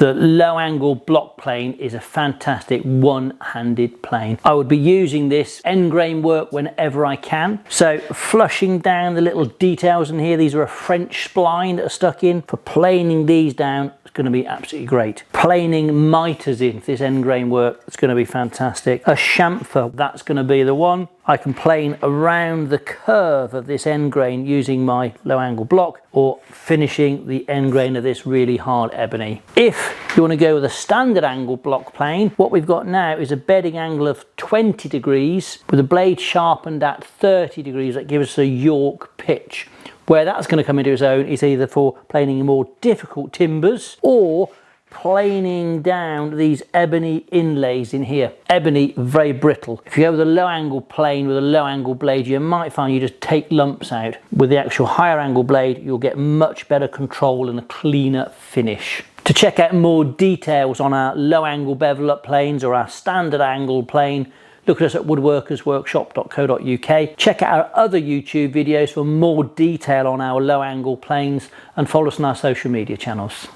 The low angle block plane is a fantastic one-handed plane. I would be using this end grain work whenever I can. So flushing down the little details in here, these are a French spline that are stuck in. For planing these down, it's going to be absolutely great. Planing miters in this end grain work, it's going to be fantastic. A chamfer, that's going to be the one. I can plane around the curve of this end grain using my low angle block, or finishing the end grain of this really hard ebony. If you want to go with a standard angle block plane, what we've got now is a bedding angle of 20 degrees with the blade sharpened at 30 degrees. That gives us a York pitch. Where that's going to come into its own is either for planing more difficult timbers or planing down these ebony inlays in here. Ebony, very brittle. If you go with a low angle plane with a low angle blade, you might find you just take lumps out. With the actual higher angle blade, you'll get much better control and a cleaner finish. To check out more details on our low angle bevel up planes or our standard angle plane, look at us at woodworkersworkshop.co.uk. Check out our other YouTube videos for more detail on our low angle planes, and follow us on our social media channels.